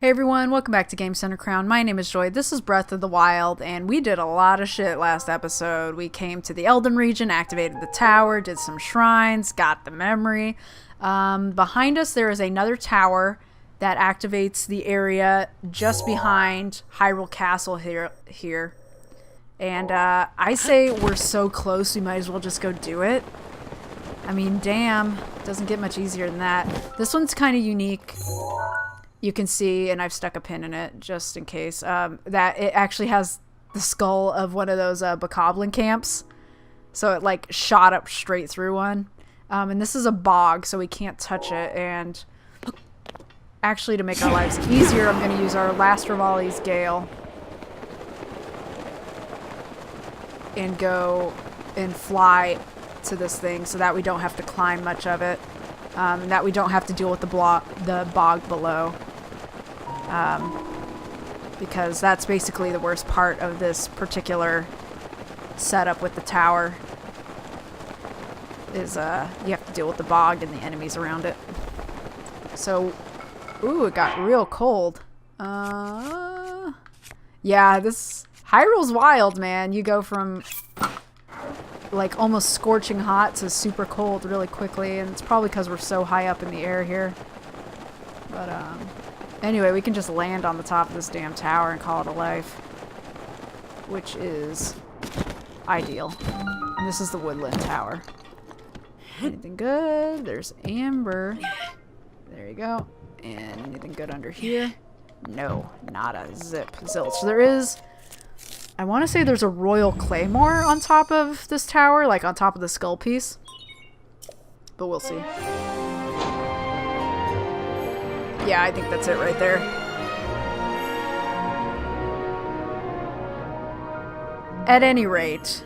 Hey everyone, welcome back to Game Center Crown. My name is Joy. This is Breath of the Wild, and we did a lot of shit last episode. We came to the Elden region, activated the tower, did some shrines, got the memory. Behind us, there is another tower that activates the area just behind Hyrule Castle here. And I say we're so close, we might as well just go do it. I mean, damn, doesn't get much easier than that. This one's kind of unique. You can see, and I've stuck a pin in it just in case, that it actually has the skull of one of those bokoblin camps. So it like shot up straight through one. And this is a bog, so we can't touch it. And actually, to make our lives easier, I'm going to use our last Revali's Gale. And go and fly to this thing so that we don't have to climb much of it. And that we don't have to deal with the bog below. Because that's basically the worst part of this particular setup with the tower. Is you have to deal with the bog and the enemies around it. So, ooh, it got real cold. Yeah, this Hyrule's wild, man. You go from like almost scorching hot to super cold really quickly, and it's probably because we're so high up in the air here. But anyway, we can just land on the top of this damn tower and call it a life, which is ideal. And this is the Woodland Tower. Anything good? There's Amber. There you go. And anything good under here? No, not a zip zilch. There is, I want to say there's a Royal Claymore on top of this tower, like on top of the skull piece. But we'll see. Yeah, I think that's it right there. At any rate,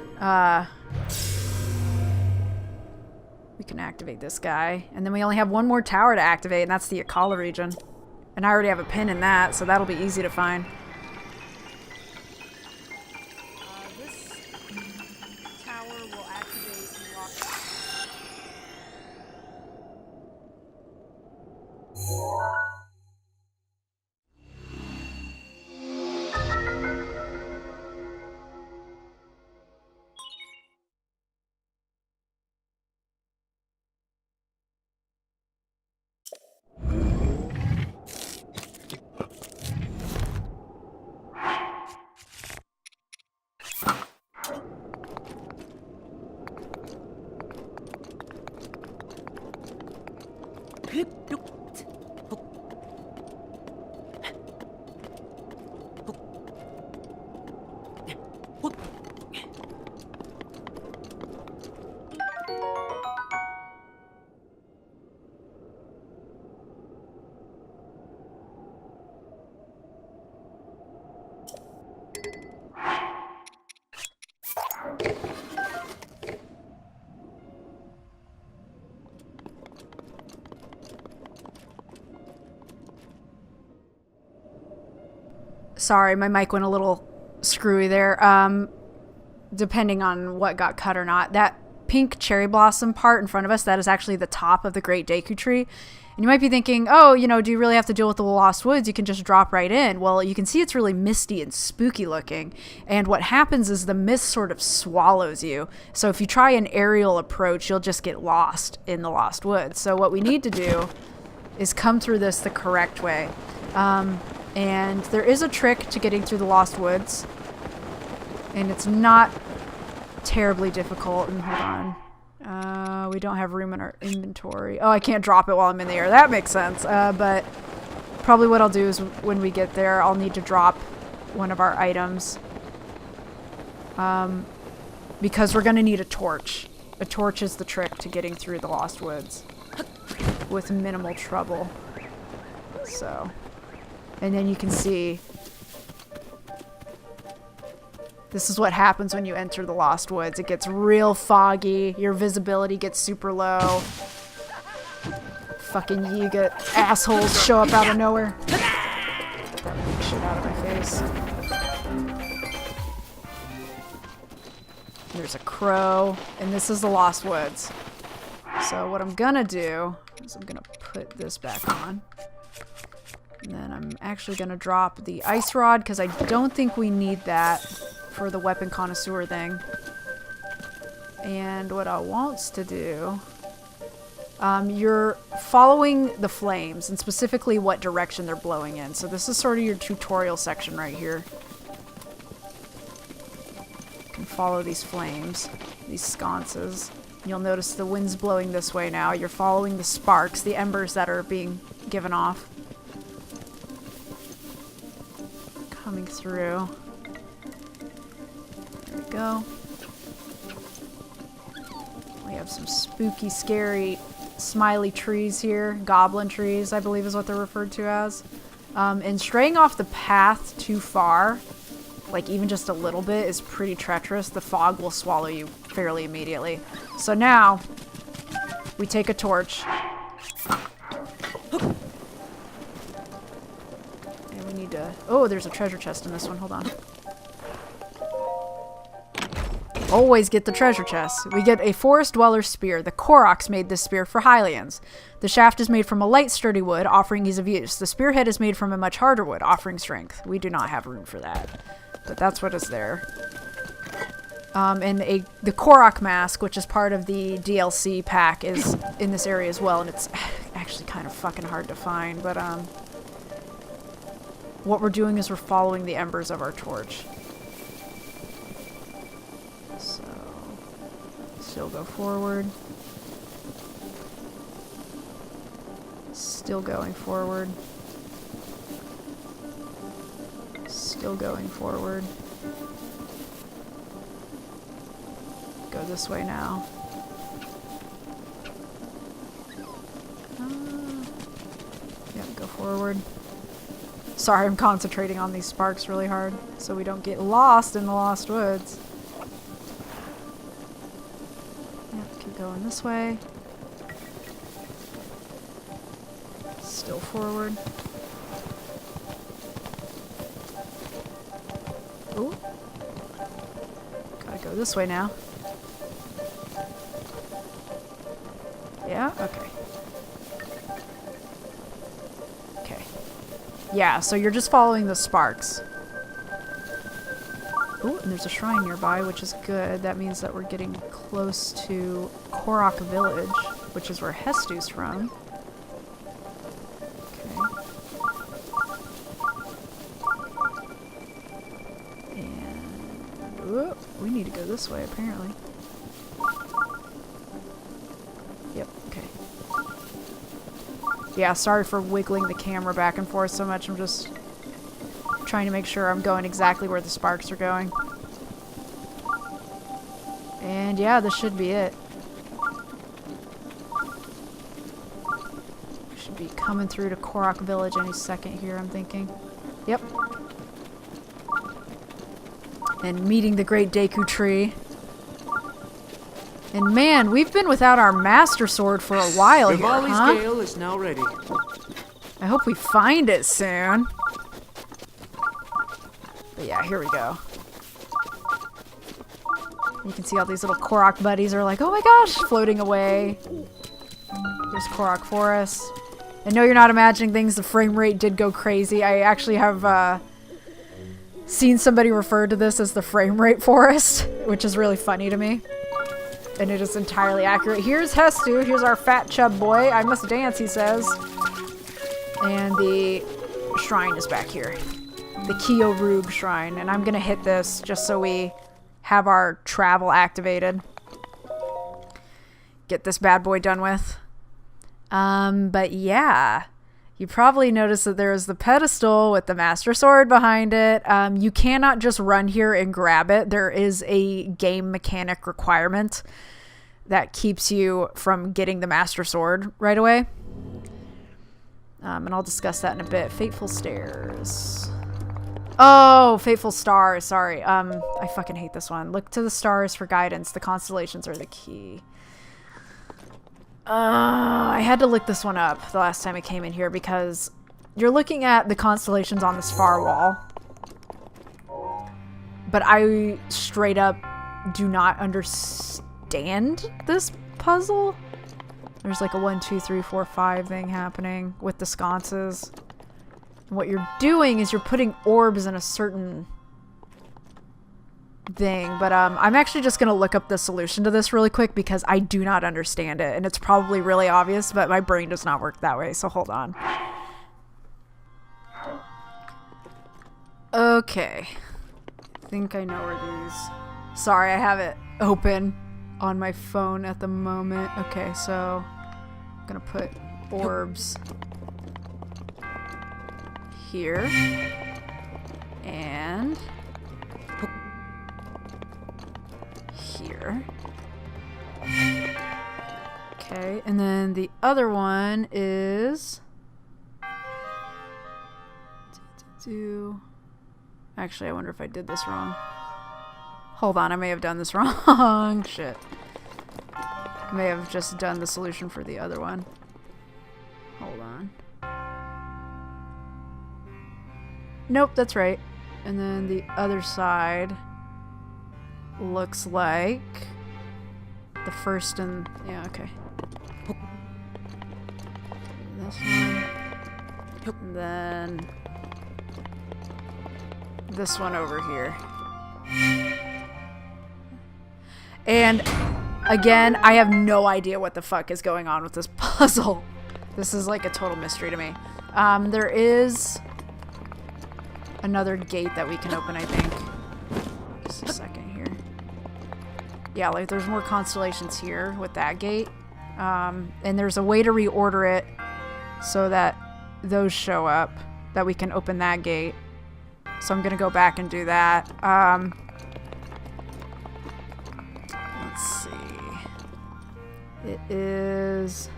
we can activate this guy. And then we only have one more tower to activate, and that's the Akkala region. And I already have a pin in that, so that'll be easy to find. This tower will activate and lock. Sorry, my mic went a little screwy there. Depending on what got cut or not. That pink cherry blossom part in front of us, that is actually the top of the Great Deku Tree. And you might be thinking, oh, you know, do you really have to deal with the Lost Woods? You can just drop right in. Well, you can see it's really misty and spooky looking. And what happens is the mist sort of swallows you. So if you try an aerial approach, you'll just get lost in the Lost Woods. So what we need to do is come through this the correct way. And there is a trick to getting through the Lost Woods. And it's not terribly difficult. And hold on. We don't have room in our inventory. Oh, I can't drop it while I'm in the air. That makes sense. But probably what I'll do is when we get there, I'll need to drop one of our items. Because we're going to need a torch. A torch is the trick to getting through the Lost Woods. With minimal trouble. So. And then you can see. This is what happens when you enter the Lost Woods. It gets real foggy. Your visibility gets super low. Fucking Yiga assholes show up out of nowhere. Get that big shit out of my face. There's a crow. And this is the Lost Woods. So what I'm gonna do is I'm gonna put this back on. And then I'm actually going to drop the ice rod because I don't think we need that for the weapon connoisseur thing. And what I wants to do... you're following the flames, and specifically what direction they're blowing in. So this is sort of your tutorial section right here. You can follow these flames, these sconces. You'll notice the wind's blowing this way now. You're following the sparks, the embers that are being given off. Coming through. There we go. We have some spooky, scary, smiley trees here. Goblin trees, I believe is what they're referred to as. And straying off the path too far, like even just a little bit, is pretty treacherous. The fog will swallow you fairly immediately. So now, we take a torch. And we need to... Oh, there's a treasure chest in this one. Hold on. Always get the treasure chest. We get a forest dweller's spear. The Koroks made this spear for Hylians. The shaft is made from a light, sturdy wood, offering ease of use. The spearhead is made from a much harder wood, offering strength. We do not have room for that, but that's what is there. And the Korok mask, which is part of the DLC pack, is in this area as well, and it's actually kind of fucking hard to find, but what we're doing is we're following the embers of our torch. So, still go forward. Still going forward. Still going forward. Go this way now. Yep, go forward. Sorry, I'm concentrating on these sparks really hard so we don't get lost in the Lost Woods. Yep, keep going this way. Still forward. Ooh. Gotta go this way now. Yeah? Okay. Okay. Yeah, so you're just following the sparks. Ooh, and there's a shrine nearby, which is good. That means that we're getting close to Korok Village, which is where Hestu's from. Okay. And... Ooh, we need to go this way, apparently. Yep, okay. Yeah, sorry for wiggling the camera back and forth so much. I'm just trying to make sure I'm going exactly where the sparks are going. And yeah, this should be it. We should be coming through to Korok Village any second here, I'm thinking. Yep. And meeting the Great Deku Tree. And man, we've been without our Master Sword for a while here, huh? Gale is now ready. I hope we find it soon. But yeah, here we go. You can see all these little Korok buddies are like, oh my gosh, floating away. There's Korok Forest. And no, you're not imagining things. The frame rate did go crazy. I actually have seen somebody refer to this as the frame rate forest, which is really funny to me. And it is entirely accurate. Here's Hestu. Here's our fat chub boy. I must dance, he says. And the shrine is back here. The Kyo-Rube shrine. And I'm going to hit this just so we have our travel activated. Get this bad boy done with. But yeah. You probably noticed that there is the pedestal with the Master Sword behind it. You cannot just run here and grab it. There is a game mechanic requirement that keeps you from getting the Master Sword right away. And I'll discuss that in a bit. Fateful Stairs. Oh, Fateful Stars. Sorry. I fucking hate this one. Look to the stars for guidance. The constellations are the key. I had to look this one up the last time I came in here because you're looking at the constellations on this far wall. But I straight up do not understand this puzzle. There's like a 1, 2, 3, 4, 5 thing happening with the sconces. what you're doing is you're putting orbs in a certain thing, but I'm actually just gonna look up the solution to this really quick because I do not understand it, and it's probably really obvious, but my brain does not work that way, so hold on. Okay. I think I know where these... Sorry, I have it open on my phone at the moment. Okay, so I'm gonna put orbs here. And here. Okay, and then the other one is... Actually, I wonder if I did this wrong. Hold on, I may have done this wrong. Shit. I may have just done the solution for the other one. Hold on. Nope, that's right. And then the other side looks like the first and... Yeah, okay. This one. And then this one over here. And again, I have no idea what the fuck is going on with this puzzle. This is like a total mystery to me. There is another gate that we can open, I think. Just a second here. Yeah, like there's more constellations here with that gate. And there's a way to reorder it so that those show up, that we can open that gate. So I'm gonna go back and do that. Let's see. It is...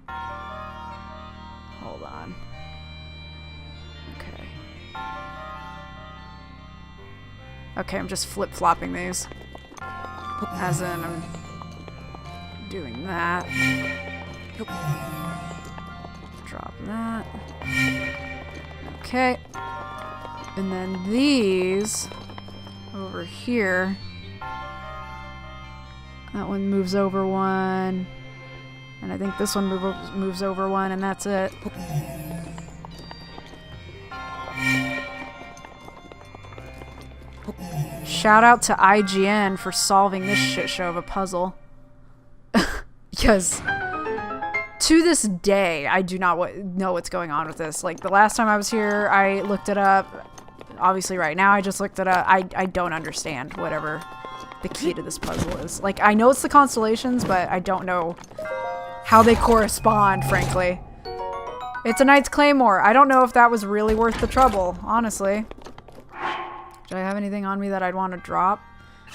Hold on. Okay. Okay, I'm just flip-flopping these. As in, I'm doing that. Drop that. Okay. And then these over here. That one moves over one. And I think this one moves over one, and that's it. Shout out to IGN for solving this shit show of a puzzle. Because to this day, I do not know what's going on with this. Like, the last time I was here, I looked it up. Obviously, right now, I just looked it up. I don't understand whatever the key to this puzzle is. Like, I know it's the constellations, but I don't know how they correspond, frankly. It's a Knight's Claymore. I don't know if that was really worth the trouble, honestly. Do I have anything on me that I'd want to drop?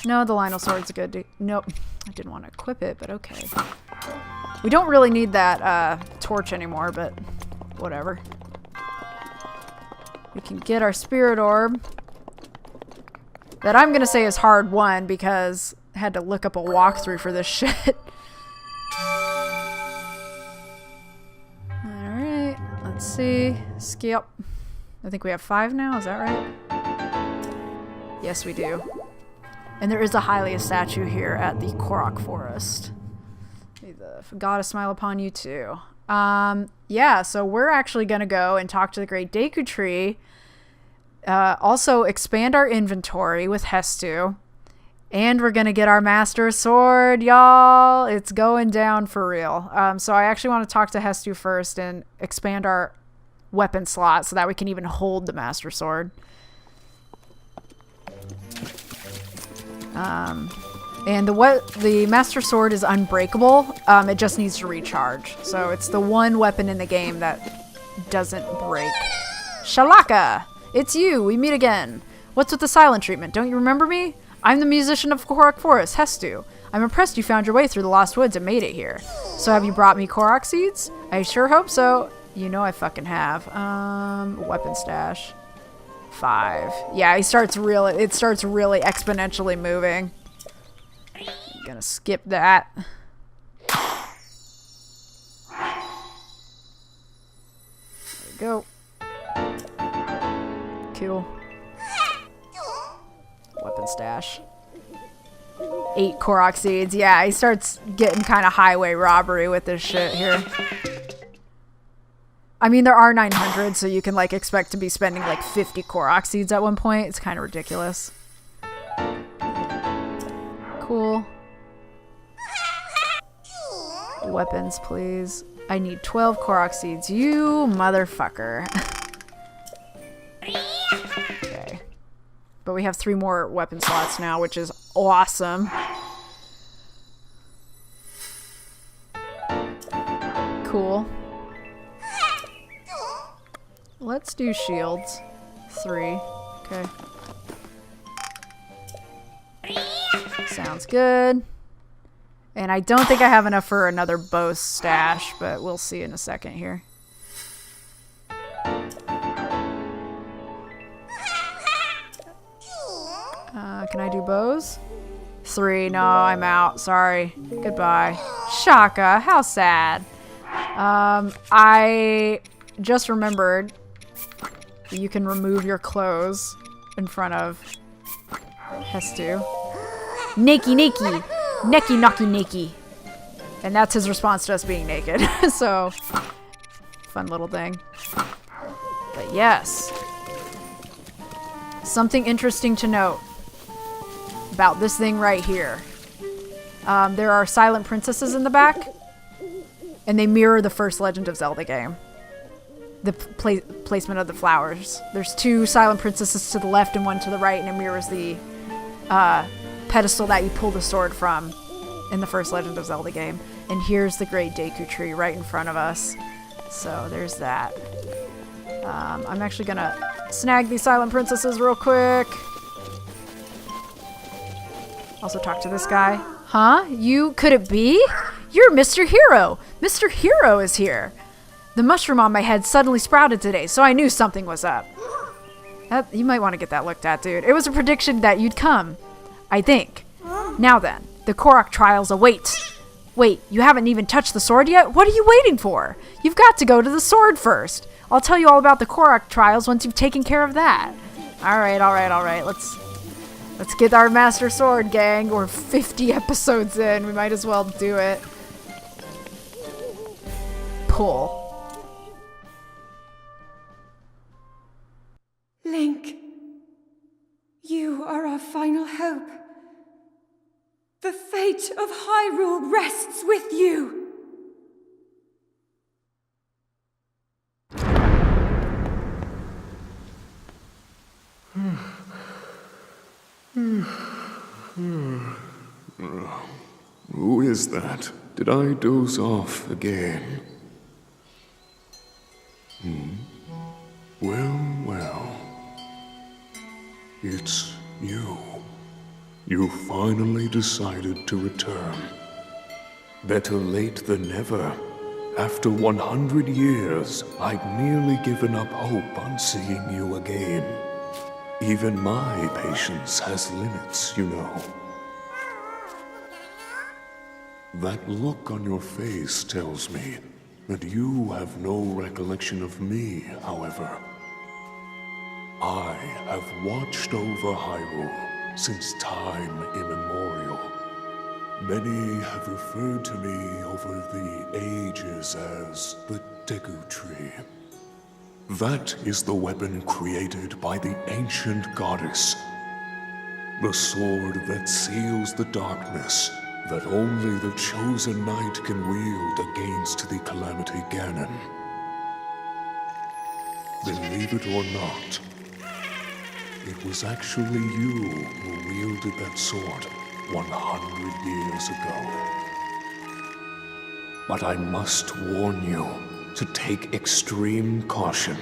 No, the Lionel Sword's good. Nope. I didn't want to equip it, but okay. We don't really need that torch anymore, but whatever. We can get our Spirit Orb. That I'm going to say is hard won because I had to look up a walkthrough for this shit. Alright, let's see. Skip. I think we have 5 now, is that right? Yes, we do. And there is a Hylia statue here at the Korok Forest. May the goddess smile upon you too. Yeah, so we're actually going to go and talk to the Great Deku Tree. Also expand our inventory with Hestu. And we're going to get our Master Sword, y'all. It's going down for real. So I actually want to talk to Hestu first and expand our weapon slot so that we can even hold the Master Sword. And the Master Sword is unbreakable. It just needs to recharge. So it's the one weapon in the game that doesn't break. Shalaka! It's you! We meet again! What's with the silent treatment? Don't you remember me? I'm the musician of Korok Forest, Hestu. I'm impressed you found your way through the Lost Woods and made it here. So have you brought me Korok seeds? I sure hope so. You know I fucking have. Weapon stash. 5. Yeah, it starts really exponentially moving. I'm gonna skip that. There we go. Cool. Weapon stash. 8 Korok seeds. Yeah, he starts getting kind of highway robbery with this shit here. I mean, there are 900, so you can, like, expect to be spending, like, 50 Korok seeds at one point. It's kind of ridiculous. Cool. Weapons, please. I need 12 Korok seeds. You motherfucker. Okay. But we have 3 more weapon slots now, which is awesome. Cool. Let's do shields. 3. Okay. Sounds good. And I don't think I have enough for another bow stash, but we'll see in a second here. Can I do bows? 3. No, I'm out. Sorry. Goodbye. Shaka, how sad. I just remembered you can remove your clothes in front of Hestu. Nakey, nakey. Necky, knocky, nakey. And that's his response to us being naked. So, fun little thing. But yes. Something interesting to note about this thing right here. There are silent princesses in the back. And they mirror the first Legend of Zelda game. The placement of the flowers. There's 2 silent princesses to the left and 1 to the right, and it mirrors the pedestal that you pull the sword from in the first Legend of Zelda game. And here's the Great Deku Tree right in front of us. So there's that. I'm actually gonna snag these silent princesses real quick. Also talk to this guy. Huh? You, could it be? You're Mr. Hero! Mr. Hero is here! The mushroom on my head suddenly sprouted today, so I knew something was up. You might want to get that looked at, dude. It was a prediction that you'd come. I think. Now then, the Korok trials await. Wait, you haven't even touched the sword yet? What are you waiting for? You've got to go to the sword first. I'll tell you all about the Korok trials once you've taken care of that. Alright. Let's get our Master Sword, gang. We're 50 episodes in. We might as well do it. Pull. Link, you are our final hope. The fate of Hyrule rests with you. Who is that? Did I doze off again? Well. It's you. You finally decided to return. Better late than never. After 100 years, I'd nearly given up hope on seeing you again. Even my patience has limits, you know. That look on your face tells me that you have no recollection of me, however. I have watched over Hyrule since time immemorial. Many have referred to me over the ages as the Deku Tree. That is the weapon created by the ancient goddess. The sword that seals the darkness that only the chosen knight can wield against the Calamity Ganon. Believe it or not, it was actually you who wielded that sword 100 years ago. But I must warn you to take extreme caution.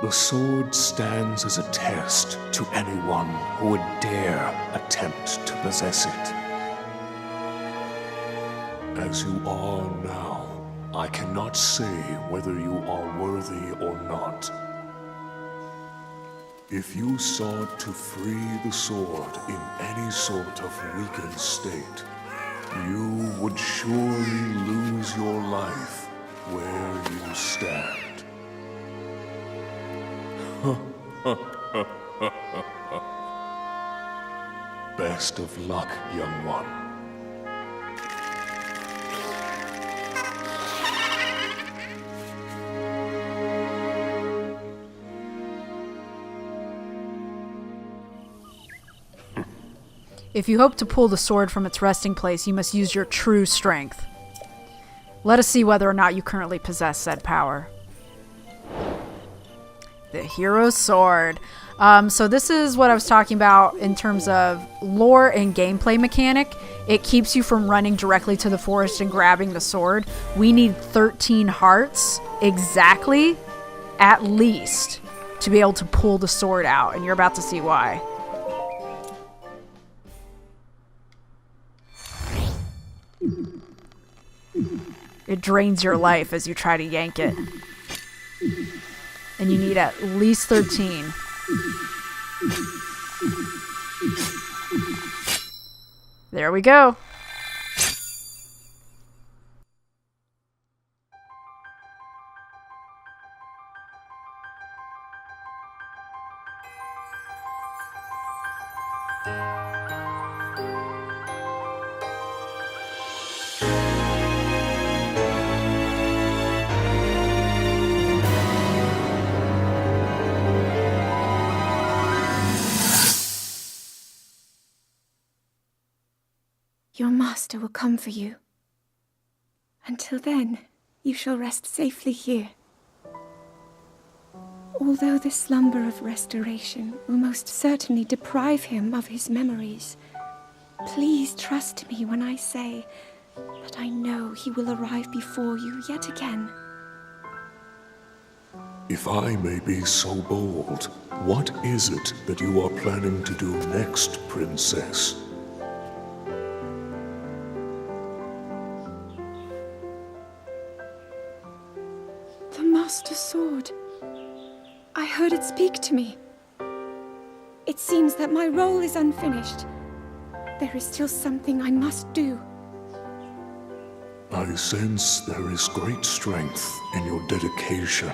The sword stands as a test to anyone who would dare attempt to possess it. As you are now, I cannot say whether you are worthy or not. If you sought to free the sword in any sort of weakened state, you would surely lose your life where you stand. Best of luck, young one. If you hope to pull the sword from its resting place, you must use your true strength. Let us see whether or not you currently possess said power. The Hero's Sword. So this is what I was talking about in terms of lore and gameplay mechanic. It keeps you from running directly to the forest and grabbing the sword. We need 13 hearts exactly, at least, to be able to pull the sword out, and you're about to see why. It drains your life as you try to yank it. And you need at least 13. There we go. Your master will come for you. Until then, you shall rest safely here. Although the slumber of restoration will most certainly deprive him of his memories, please trust me when I say that I know he will arrive before you yet again. If I may be so bold, what is it that you are planning to do next, Princess? The Master Sword. I heard it speak to me. It seems that my role is unfinished. There is still something I must do. I sense there is great strength in your dedication.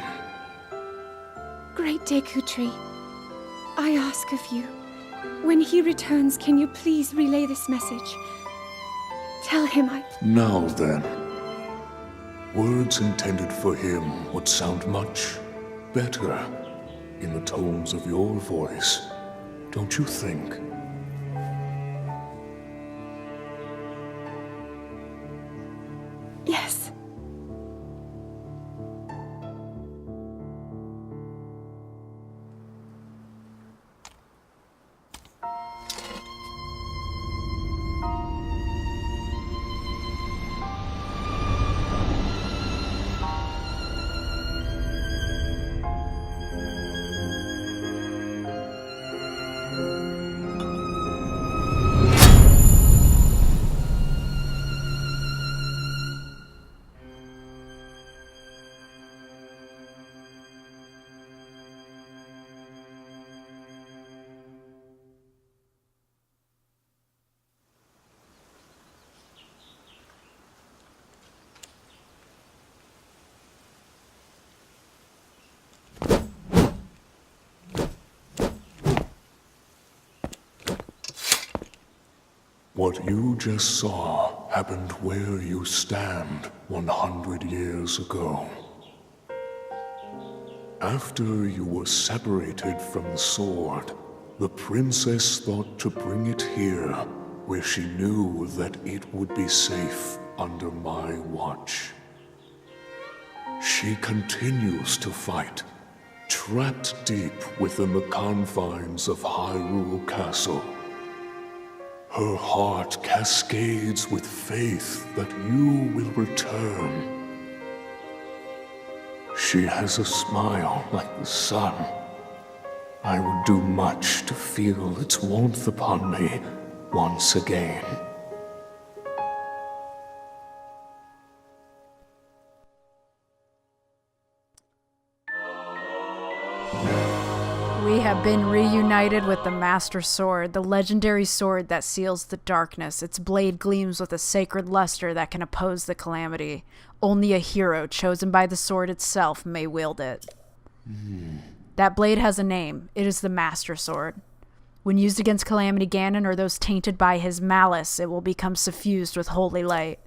Great Dekutri, I ask of you, when he returns, can you please relay this message? Tell him Now then, words intended for him would sound much better in the tones of your voice, don't you think? Yes. What you just saw happened where you stand 100 years ago. After you were separated from the sword, the princess thought to bring it here, where she knew that it would be safe under my watch. She continues to fight, trapped deep within the confines of Hyrule Castle. Her heart cascades with faith that you will return. She has a smile like the sun. I would do much to feel its warmth upon me once again. We have been reunited with the Master Sword, the legendary sword that seals the darkness. Its blade gleams with a sacred luster that can oppose the calamity. Only a hero chosen by the sword itself may wield it. That blade has a name. It is the Master Sword. When used against Calamity Ganon or those tainted by his malice, it will become suffused with holy light.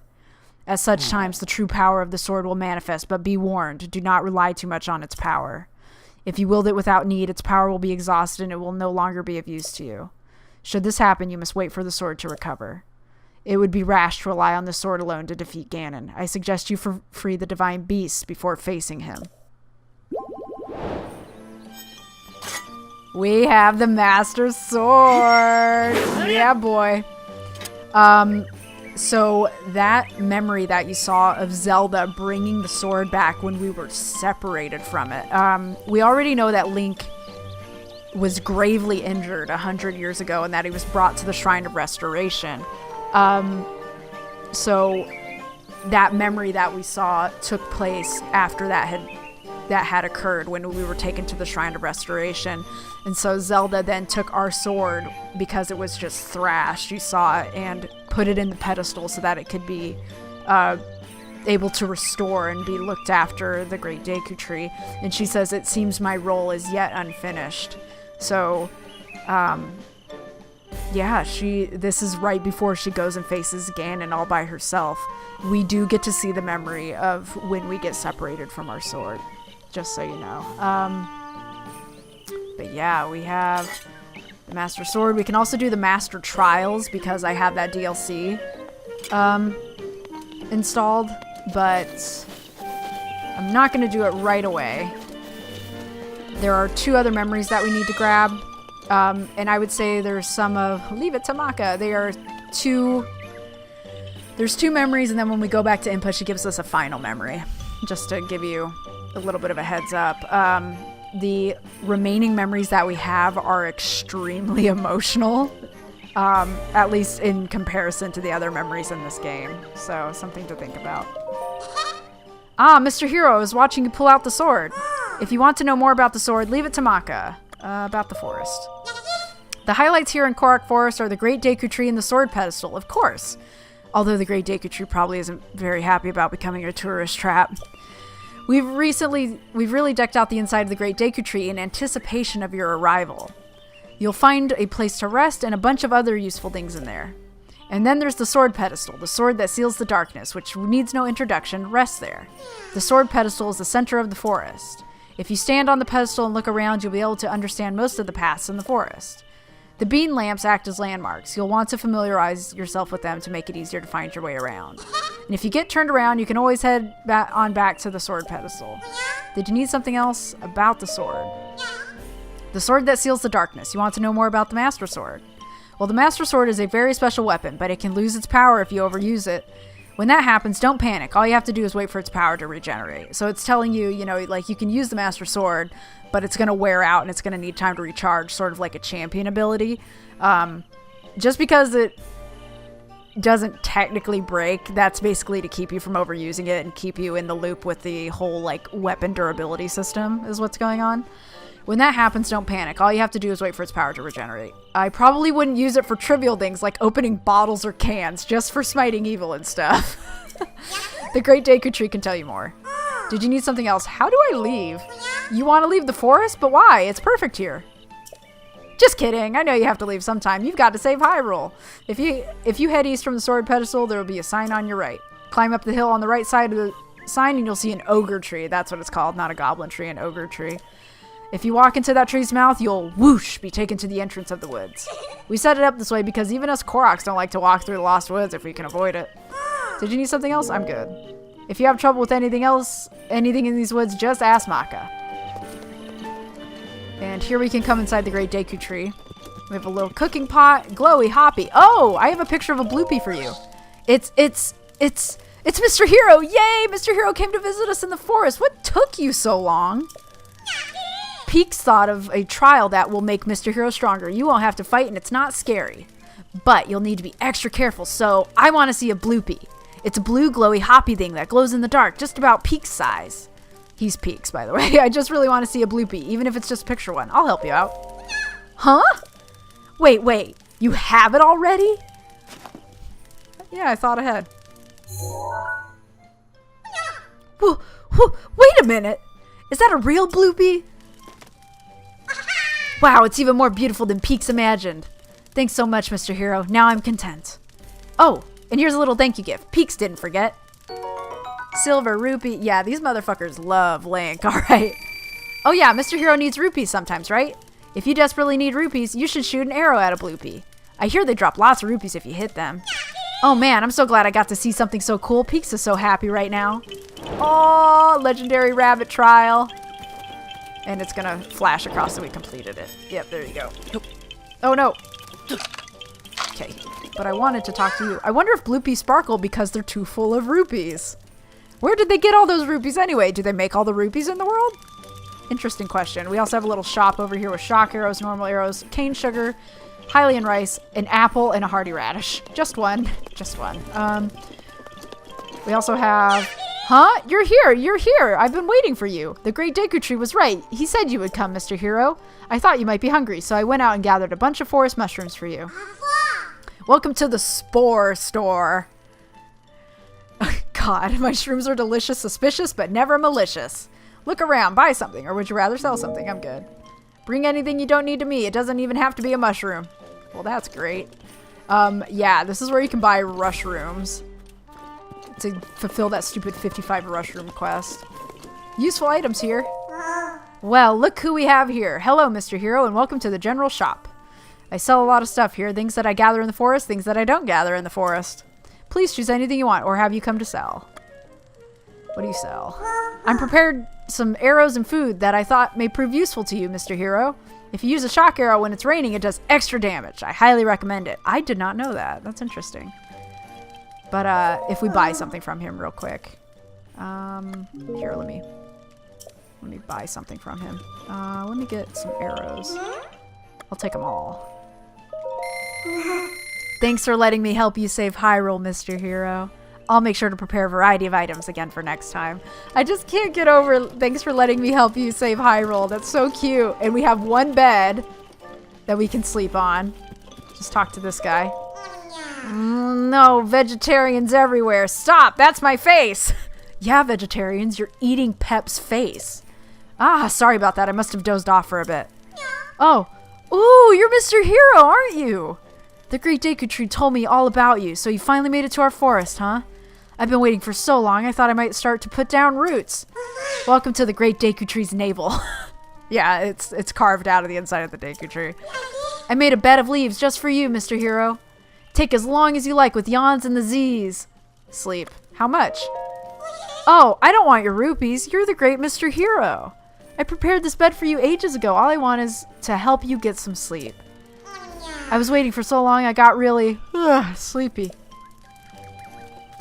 At such times, the true power of the sword will manifest, but be warned, do not rely too much on its power. If you wield it without need, its power will be exhausted and it will no longer be of use to you. Should this happen, you must wait for the sword to recover. It would be rash to rely on the sword alone to defeat Ganon. I suggest you free the divine beasts before facing him. We have the Master Sword! Yeah, boy. So that memory that you saw of Zelda bringing the sword back when we were separated from it, we already know that Link was gravely injured 100 years ago and that he was brought to the Shrine of Restoration. So that memory that we saw took place after that had occurred, when we were taken to the Shrine of Restoration. And so Zelda then took our sword, because it was just thrashed, you saw it, and put it in the pedestal so that it could be able to restore and be looked after the Great Deku Tree. And she says, "It seems my role is yet unfinished." So, yeah, this is right before she goes and faces Ganon all by herself. We do get to see the memory of when we get separated from our sword, just so you know. But yeah, we have the Master Sword. We can also do the Master Trials, because I have that DLC installed, but I'm not going to do it right away. There are 2 other memories that we need to grab, and I would say there's some of... Leave it to Maka. There's 2 memories, and then when we go back to input, she gives us a final memory, just to give you a little bit of a heads up. The remaining memories that we have are extremely emotional, at least in comparison to the other memories in this game. So, something to think about. Mr. Hero is watching you pull out the sword. If you want to know more about the sword, leave it to Maka. About the forest. The highlights here in Korok Forest are the Great Deku Tree and the sword pedestal, of course. Although the Great Deku Tree probably isn't very happy about becoming a tourist trap. We've really decked out the inside of the Great Deku Tree in anticipation of your arrival. You'll find a place to rest and a bunch of other useful things in there. And then there's the sword pedestal, the sword that seals the darkness, which needs no introduction, rests there. The sword pedestal is the center of the forest. If you stand on the pedestal and look around, you'll be able to understand most of the paths in the forest. The bean lamps act as landmarks. You'll want to familiarize yourself with them to make it easier to find your way around. And if you get turned around, you can always head on back to the sword pedestal. Did you need something else about the sword? The sword that seals the darkness. You want to know more about the Master Sword? Well, the Master Sword is a very special weapon, but it can lose its power if you overuse it. When that happens, don't panic. All you have to do is wait for its power to regenerate. So it's telling you, like, you can use the Master Sword, but it's going to wear out and it's going to need time to recharge, sort of like a champion ability. Just because it doesn't technically break, that's basically to keep you from overusing it and keep you in the loop with the whole, like, weapon durability system is what's going on. When that happens, don't panic. All you have to do is wait for its power to regenerate. I probably wouldn't use it for trivial things like opening bottles or cans, just for smiting evil and stuff. The Great Deku Tree can tell you more. Did you need something else? How do I leave? You want to leave the forest? But why? It's perfect here. Just kidding. I know you have to leave sometime. You've got to save Hyrule. If you head east from the sword pedestal, there will be a sign on your right. Climb up the hill on the right side of the sign and you'll see an ogre tree. That's what it's called. Not a goblin tree, an ogre tree. If you walk into that tree's mouth, you'll whoosh be taken to the entrance of the woods. We set it up this way because even us Koroks don't like to walk through the Lost Woods if we can avoid it. Did you need something else? I'm good. If you have trouble with anything in these woods, just ask Maka. And here we can come inside the Great Deku Tree. We have a little cooking pot, glowy, hoppy. Oh, I have a picture of a bloopy for you. It's Mr. Hero. Yay, Mr. Hero came to visit us in the forest. What took you so long? Peaks thought of a trial that will make Mr. Hero stronger. You won't have to fight and it's not scary. But you'll need to be extra careful, so I want to see a bloopy. It's a blue glowy hoppy thing that glows in the dark, just about Peaks' size. He's Peaks, by the way. I just really want to see a bloopy, even if it's just a picture one. I'll help you out. Huh? Wait. You have it already? Yeah, I thought ahead. Wait a minute. Is that a real bloopy? Wow, it's even more beautiful than Peaks imagined. Thanks so much, Mr. Hero. Now I'm content. Oh, and here's a little thank you gift. Peaks didn't forget. Silver, rupee. Yeah, these motherfuckers love Link, alright. Oh yeah, Mr. Hero needs rupees sometimes, right? If you desperately need rupees, you should shoot an arrow at a bloopy. I hear they drop lots of rupees if you hit them. Oh man, I'm so glad I got to see something so cool. Peaks is so happy right now. Oh, legendary rabbit trial. And it's gonna flash across that we completed it. Yep, there you go. Oh no. Okay, but I wanted to talk to you. I wonder if Bloopy sparkle because they're too full of rupees. Where did they get all those rupees anyway? Do they make all the rupees in the world? Interesting question. We also have a little shop over here with shock arrows, normal arrows, cane sugar, Hylian rice, an apple, and a hardy radish. Just one. Just one. We also have... Huh? You're here! You're here! I've been waiting for you. The great Deku Tree was right. He said you would come, Mr. Hero. I thought you might be hungry, so I went out and gathered a bunch of forest mushrooms for you. Welcome to the Spore Store. God, my shrooms are delicious, suspicious, but never malicious. Look around, buy something, or would you rather sell something? I'm good. Bring anything you don't need to me. It doesn't even have to be a mushroom. Well, that's great. Yeah, this is where you can buy rushrooms to fulfill that stupid 55 rushroom quest. Useful items here. Well, look who we have here. Hello, Mr. Hero, and welcome to the general shop. I sell a lot of stuff here. Things that I gather in the forest, things that I don't gather in the forest. Please choose anything you want, or have you come to sell? What do you sell? I'm prepared some arrows and food that I thought may prove useful to you, Mr. Hero. If you use a shock arrow when it's raining, it does extra damage. I highly recommend it. I did not know that. That's interesting. But if we buy something from him real quick. Here, let me buy something from him. Let me get some arrows. I'll take them all. Thanks for letting me help you save Hyrule, Mr. Hero. I'll make sure to prepare a variety of items again for next time. I just can't get over thanks for letting me help you save Hyrule. That's so cute. And we have one bed that we can sleep on. Just talk to this guy. No, vegetarians everywhere. Stop, that's my face. Yeah, vegetarians, you're eating Pep's face. Ah, sorry about that. I must have dozed off for a bit. Oh, ooh, you're Mr. Hero, aren't you? The great Deku Tree told me all about you, so you finally made it to our forest, huh? I've been waiting for so long, I thought I might start to put down roots. Welcome to the great Deku Tree's navel. Yeah, it's carved out of the inside of the Deku Tree. I made a bed of leaves just for you, Mr. Hero. Take as long as you like with yawns and the Z's. Sleep. How much? Oh, I don't want your rupees. You're the great Mr. Hero. I prepared this bed for you ages ago. All I want is to help you get some sleep. I was waiting for so long I got really sleepy.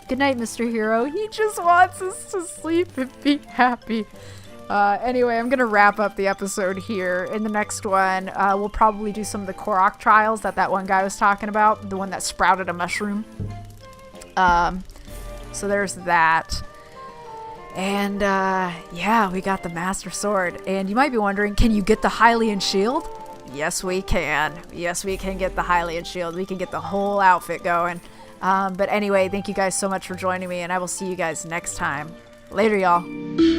Good night, Mr. Hero. He just wants us to sleep and be happy. Anyway, I'm going to wrap up the episode here. In the next one, we'll probably do some of the Korok trials that one guy was talking about. The one that sprouted a mushroom. So there's that. And, yeah, we got the Master Sword. And you might be wondering, can you get the Hylian Shield? Yes, we can. Yes, we can get the Hylian Shield. We can get the whole outfit going. But anyway, thank you guys so much for joining me, and I will see you guys next time. Later, y'all.